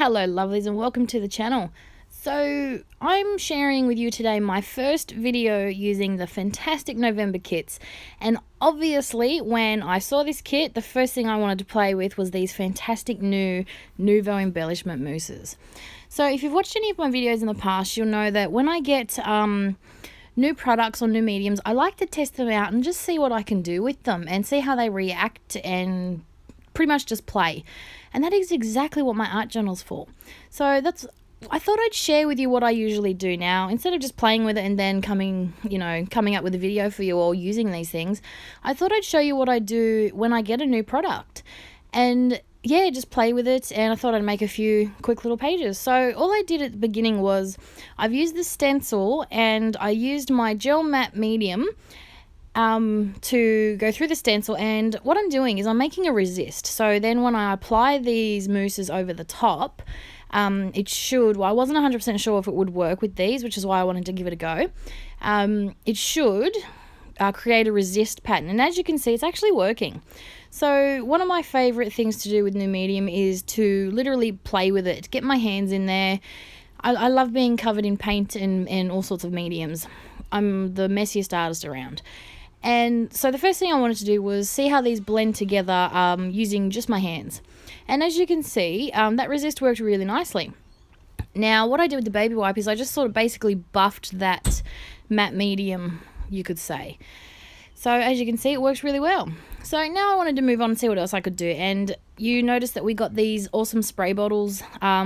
Hello lovelies and welcome to the channel. So I'm sharing with you today my first video using the fantastic November kits, and obviously when I saw this kit the first thing I wanted to play with was these fantastic new Nuvo embellishment mousses. So if you've watched any of my videos in the past, you'll know that when I get new products or new mediums, I like to test them out and just see what I can do with them and see how they react and pretty much just play. And that is exactly what my art journal's for. So I thought I'd share with you what I usually do now. Instead of just playing with it and then coming up with a video for you all using these things, I thought I'd show you what I do when I get a new product. And yeah, just play with it, and I thought I'd make a few quick little pages. So all I did at the beginning was I've used the stencil and I used my gel matte medium to go through the stencil, and what I'm doing is I'm making a resist. So then when I apply these mousses over the top, it should, well, I wasn't 100% sure if it would work with these, which is why I wanted to give it a go. It should create a resist pattern, and as you can see, it's actually working. So one of my favorite things to do with new medium is to literally play with it, get my hands in there. I love being covered in paint and all sorts of mediums. I'm the messiest artist around. And so the first thing I wanted to do was see how these blend together using just my hands. And as you can see, that resist worked really nicely. Now, what I did with the baby wipe is I just sort of basically buffed that matte medium, you could say. So as you can see, it works really well. So now I wanted to move on and see what else I could do. And you notice that we got these awesome spray bottles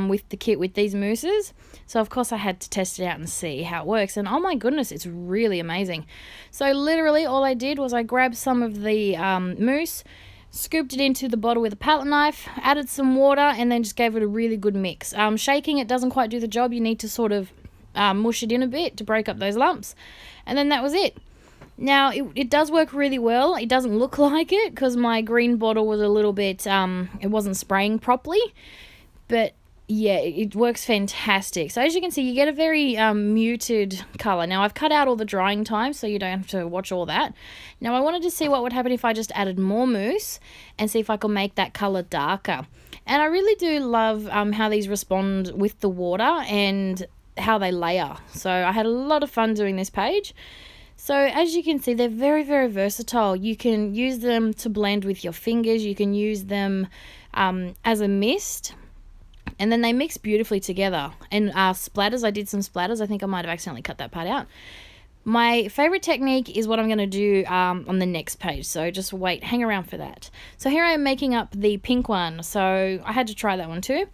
with the kit with these mousses. So of course I had to test it out and see how it works. And oh my goodness, it's really amazing. So literally all I did was I grabbed some of the mousse, scooped it into the bottle with a palette knife, added some water, and then just gave it a really good mix. Shaking it doesn't quite do the job. You need to sort of mush it in a bit to break up those lumps. And then that was it. Now, it does work really well. It doesn't look like it because my green bottle was a little bit, it wasn't spraying properly. But yeah, it works fantastic. So as you can see, you get a very muted colour. Now, I've cut out all the drying time so you don't have to watch all that. Now, I wanted to see what would happen if I just added more mousse and see if I could make that colour darker. And I really do love how these respond with the water and how they layer. So I had a lot of fun doing this page. So as you can see, they're very, very versatile. You can use them to blend with your fingers. You can use them as a mist. And then they mix beautifully together. And splatters, I did some splatters. I think I might have accidentally cut that part out. My favorite technique is what I'm going to do on the next page. So just wait, hang around for that. So here I am making up the pink one. So I had to try that one too.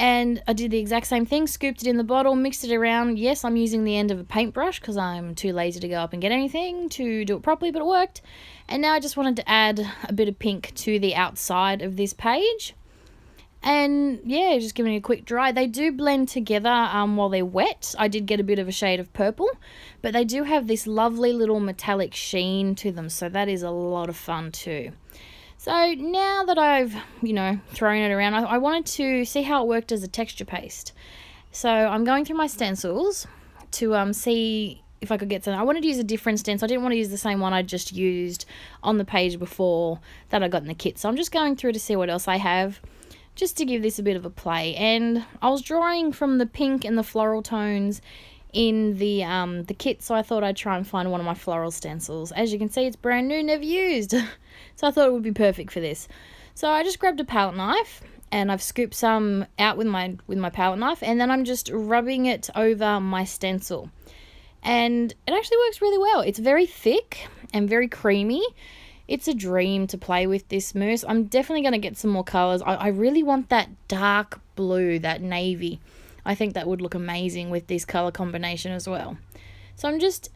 And I did the exact same thing, scooped it in the bottle, mixed it around. Yes, I'm using the end of a paintbrush because I'm too lazy to go up and get anything to do it properly, but it worked. And now I just wanted to add a bit of pink to the outside of this page. And yeah, just giving it a quick dry. They do blend together while they're wet. I did get a bit of a shade of purple, but they do have this lovely little metallic sheen to them, so that is a lot of fun too. So now that I've, thrown it around, I wanted to see how it worked as a texture paste. So I'm going through my stencils to see if I could get some. I wanted to use a different stencil. I didn't want to use the same one I just used on the page before that I got in the kit. So I'm just going through to see what else I have, just to give this a bit of a play. And I was drawing from the pink and the floral tones in the kit, so I thought I'd try and find one of my floral stencils. As you can see, it's brand new, never used. So I thought it would be perfect for this. So I just grabbed a palette knife and I've scooped some out with my palette knife, and then I'm just rubbing it over my stencil. And it actually works really well. It's very thick and very creamy. It's a dream to play with this mousse. I'm definitely going to get some more colours. I really want that dark blue, that navy. I think that would look amazing with this colour combination as well. So I'm just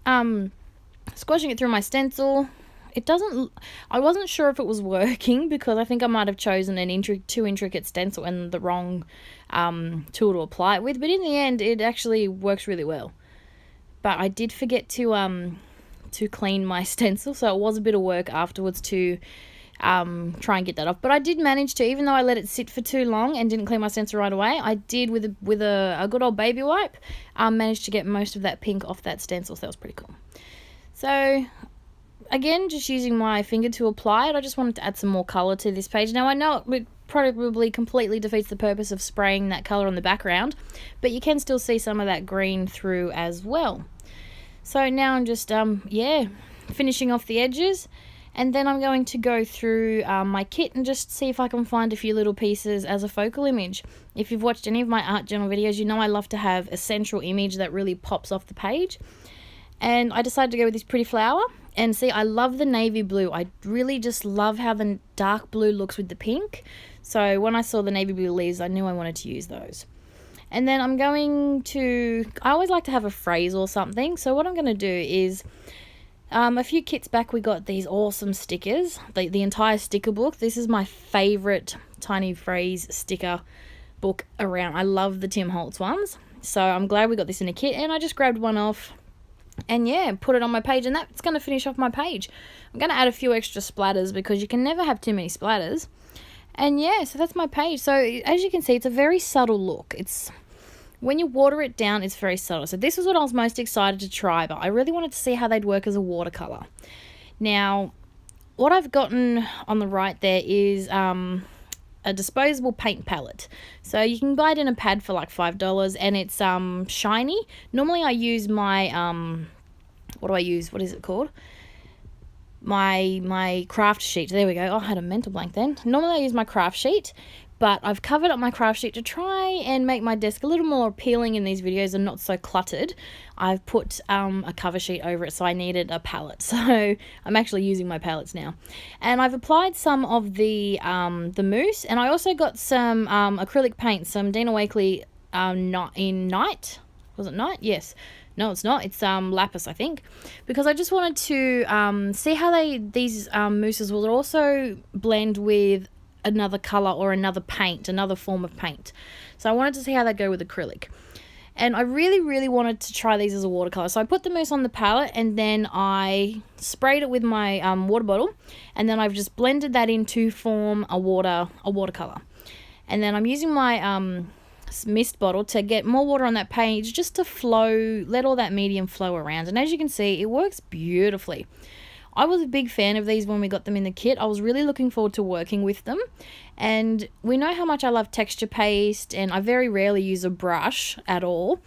squashing it through my stencil. I wasn't sure if it was working because I think I might have chosen an too intricate stencil and the wrong tool to apply it with. But in the end, it actually works really well. But I did forget to clean my stencil, so it was a bit of work afterwards to try and get that off. But I did manage to, even though I let it sit for too long and didn't clean my stencil right away, I did with a good old baby wipe managed to get most of that pink off that stencil, so that was pretty cool. So again, just using my finger to apply it. I just wanted to add some more colour to this page. Now I know probably completely defeats the purpose of spraying that colour on the background, but you can still see some of that green through as well. So now I'm just, finishing off the edges, and then I'm going to go through my kit and just see if I can find a few little pieces as a focal image. If you've watched any of my art journal videos, you know I love to have a central image that really pops off the page. And I decided to go with this pretty flower. And see, I love the navy blue. I really just love how the dark blue looks with the pink. So when I saw the navy blue leaves, I knew I wanted to use those. And then I'm going to, I always like to have a phrase or something. So what I'm going to do is, a few kits back we got these awesome stickers, the entire sticker book. This is my favourite tiny phrase sticker book around. I love the Tim Holtz ones. So I'm glad we got this in a kit, and I just grabbed one off and put it on my page, and that's going to finish off my page. I'm going to add a few extra splatters because you can never have too many splatters. And so that's my page. So as you can see, it's a very subtle look. It's when you water it down, it's very subtle. So this is what I was most excited to try, but I really wanted to see how they'd work as a watercolor. Now, what I've gotten on the right there is a disposable paint palette. So you can buy it in a pad for like $5, and it's shiny. Normally I use my what do I use? What is it called? My craft sheet. There we go. Oh, I had a mental blank then. Normally I use my craft sheet, but I've covered up my craft sheet to try and make my desk a little more appealing in these videos and not so cluttered. I've put a cover sheet over it, so I needed a palette. So I'm actually using my palettes now. And I've applied some of the mousse, and I also got some acrylic paint, some Dina Wakley in Night. Was it Night? Yes. No, it's not. It's lapis, I think, because I just wanted to see how these mousses will also blend with another color or another paint, another form of paint. So I wanted to see how they go with acrylic. And I really, really wanted to try these as a watercolor. So I put the mousse on the palette, and then I sprayed it with my water bottle, and then I've just blended that in to form a watercolor. And then I'm using my mist bottle to get more water on that page, just to flow, let all that medium flow around. And as you can see, it works beautifully. I was a big fan of these when we got them in the kit. I was really looking forward to working with them. And we know how much I love texture paste, and I very rarely use a brush at all.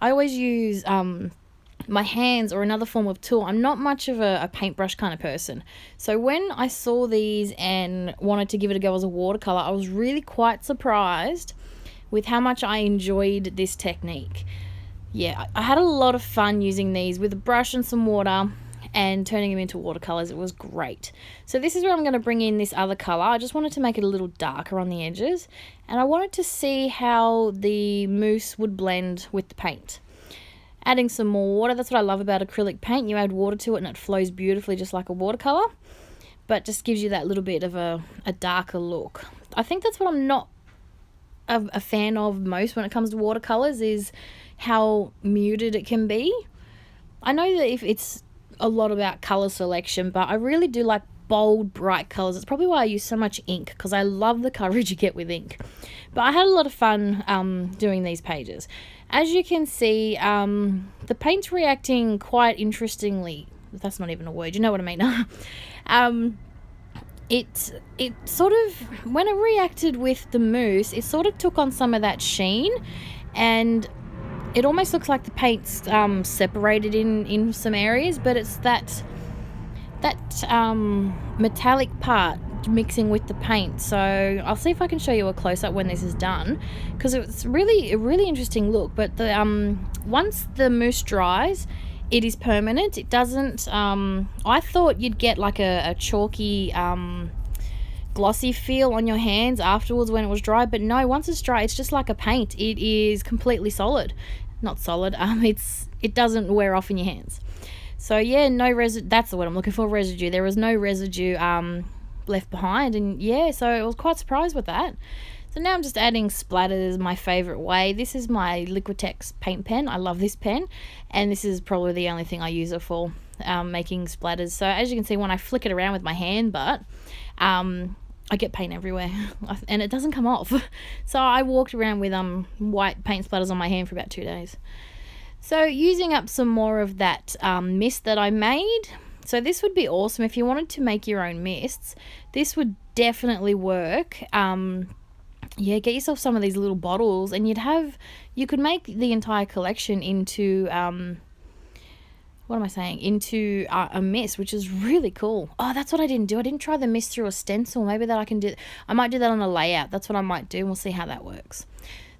I always use my hands or another form of tool. I'm not much of a paintbrush kind of person. So when I saw these and wanted to give it a go as a watercolor, I was really quite surprised with how much I enjoyed this technique. Yeah, I had a lot of fun using these with a brush and some water and turning them into watercolors. It was great. So this is where I'm going to bring in this other color. I just wanted to make it a little darker on the edges, and I wanted to see how the mousse would blend with the paint. Adding some more water. That's what I love about acrylic paint. You add water to it and it flows beautifully just like a watercolor, but just gives you that little bit of a darker look. I think that's what I'm not a fan of most when it comes to watercolors, is how muted it can be. I know that if it's a lot about color selection, but I really do like bold, bright colors. It's probably why I use so much ink, because I love the coverage you get with ink. But I had a lot of fun doing these pages. As you can see, the paint's reacting quite interestingly. That's not even a word, you know what I mean. It sort of, when it reacted with the mousse, it sort of took on some of that sheen, and it almost looks like the paint's separated in some areas, but it's that metallic part mixing with the paint. So I'll see if I can show you a close-up when this is done, because it's really a really interesting look. But the once the mousse dries, it is permanent. It doesn't I thought you'd get like a chalky glossy feel on your hands afterwards when it was dry, but no, once it's dry, it's just like a paint. It is completely solid. Not solid, it doesn't wear off in your hands. So yeah, no residue, that's the word I'm looking for, residue. There was no residue left behind, and yeah, so I was quite surprised with that. So now I'm just adding splatters my favorite way. This is my Liquitex paint pen. I love this pen, and this is probably the only thing I use it for, making splatters. So as you can see, when I flick it around with my hand butt, I get paint everywhere and it doesn't come off. So I walked around with white paint splatters on my hand for about 2 days. So using up some more of that mist that I made. So this would be awesome if you wanted to make your own mists. This would definitely work. Yeah, get yourself some of these little bottles, and you could make the entire collection into into a mist, which is really cool. Oh, that's what I didn't do. I didn't try the mist through a stencil. Maybe that I might do that on a layout. That's what I might do, and we'll see how that works.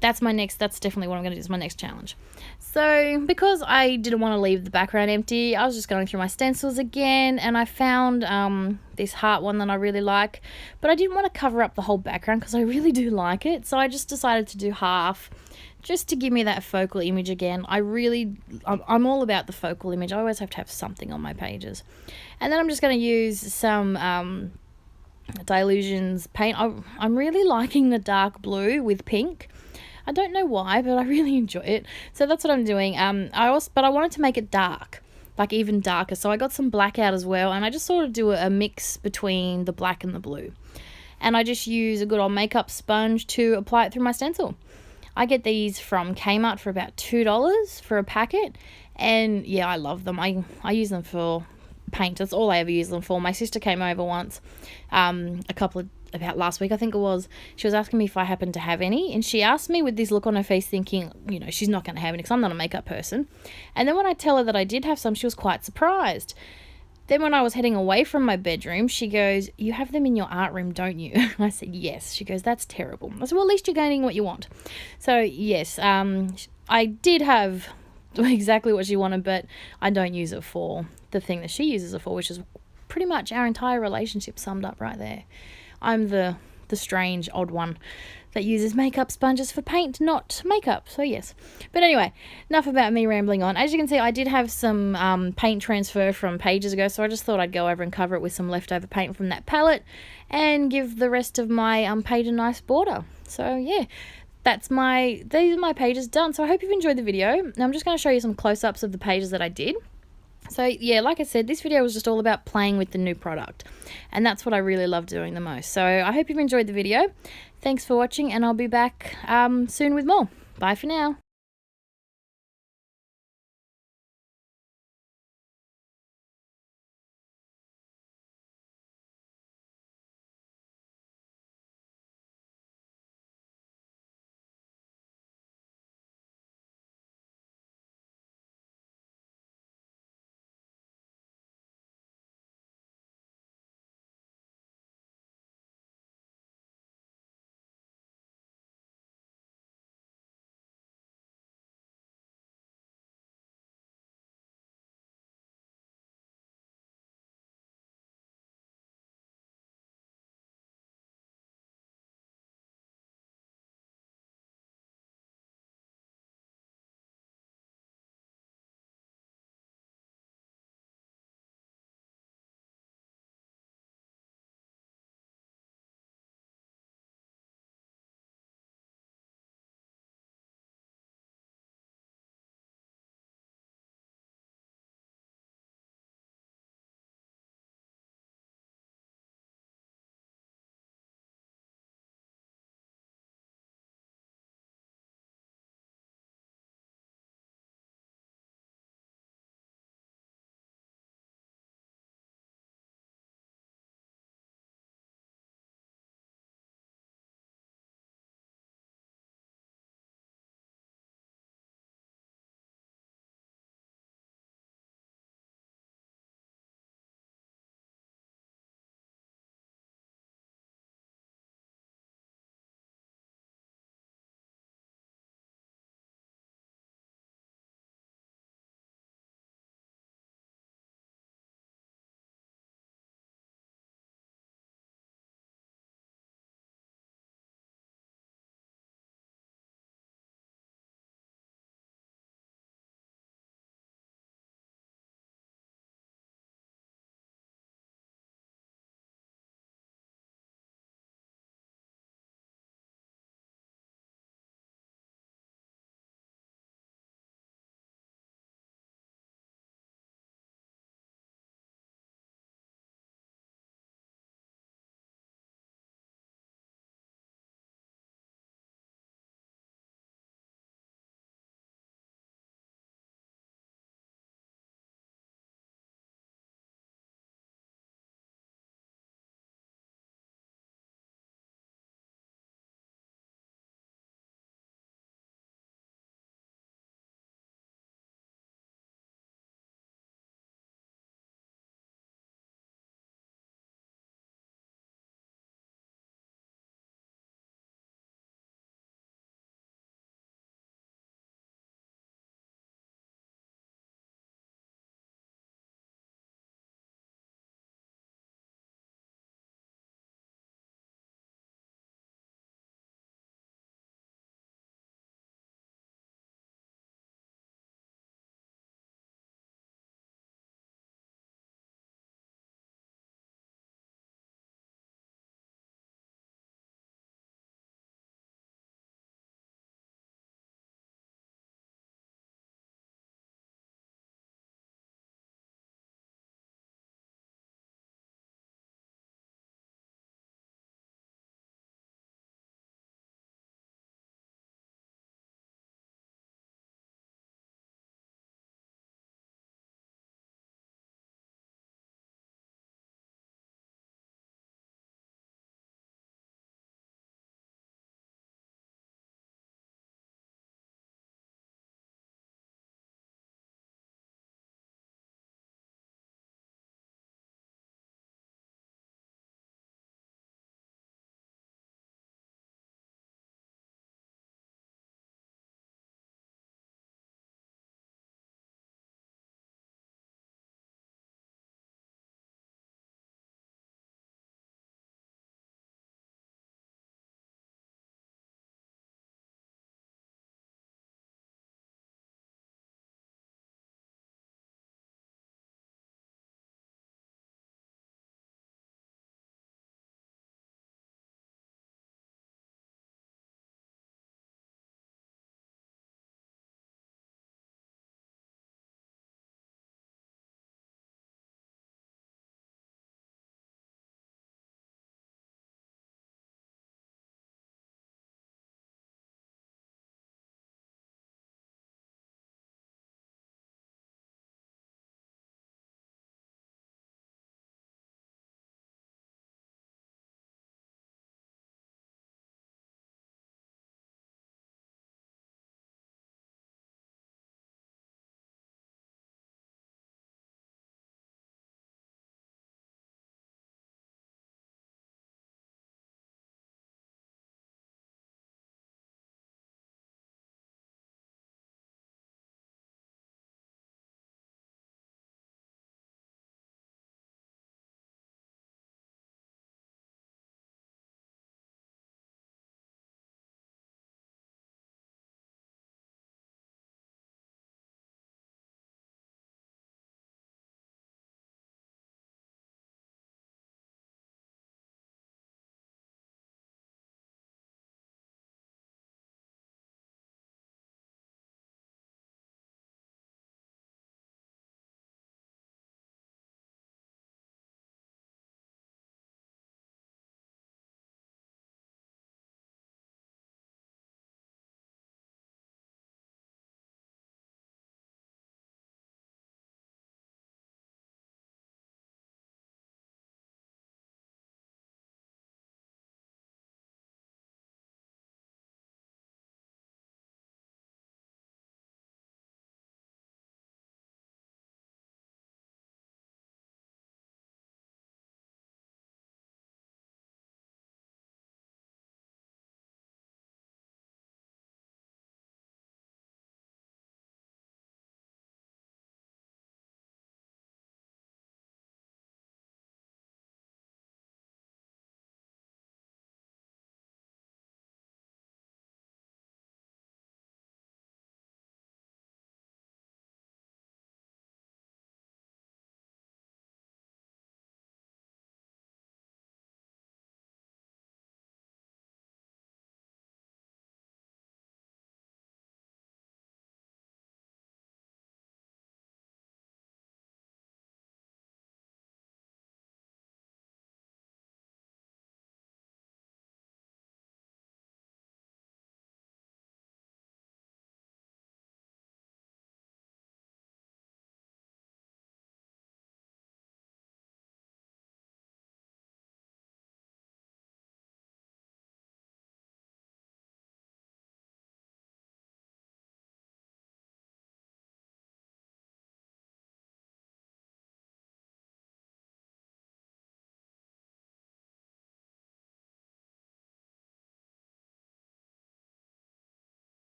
That's definitely what I'm going to do. It's my next challenge. So because I didn't want to leave the background empty, I was just going through my stencils again, and I found this heart one that I really like, but I didn't want to cover up the whole background because I really do like it. So I just decided to do half, just to give me that focal image again. I'm all about the focal image. I always have to have something on my pages. And then I'm just going to use some Dilutions paint. I'm really liking the dark blue with pink. I don't know why, but I really enjoy it. So that's what I'm doing. But I wanted to make it dark, like even darker. So I got some black out as well, and I just sort of do a mix between the black and the blue. And I just use a good old makeup sponge to apply it through my stencil. I get these from Kmart for about $2 for a packet, and yeah, I love them. I use them for paint. That's all I ever use them for. My sister came over once, about last week I think it was. She was asking me if I happened to have any, and she asked me with this look on her face thinking, she's not going to have any because I'm not a makeup person. And then when I tell her that I did have some, she was quite surprised. Then when I was heading away from my bedroom, she goes, "You have them in your art room, don't you?" I said, "Yes." She goes, "That's terrible." I said, "Well, at least you're gaining what you want." So yes, I did have exactly what she wanted, but I don't use it for the thing that she uses it for, which is pretty much our entire relationship summed up right there. I'm the strange odd one that uses makeup sponges for paint, not makeup. So yes. But anyway, enough about me rambling on. As you can see, I did have some paint transfer from pages ago, so I just thought I'd go over and cover it with some leftover paint from that palette and give the rest of my page a nice border. So yeah, these are my pages done. So I hope you've enjoyed the video. Now I'm just going to show you some close-ups of the pages that I did. So yeah, like I said, this video was just all about playing with the new product, and that's what I really love doing the most. So I hope you've enjoyed the video. Thanks for watching, and I'll be back soon with more. Bye for now.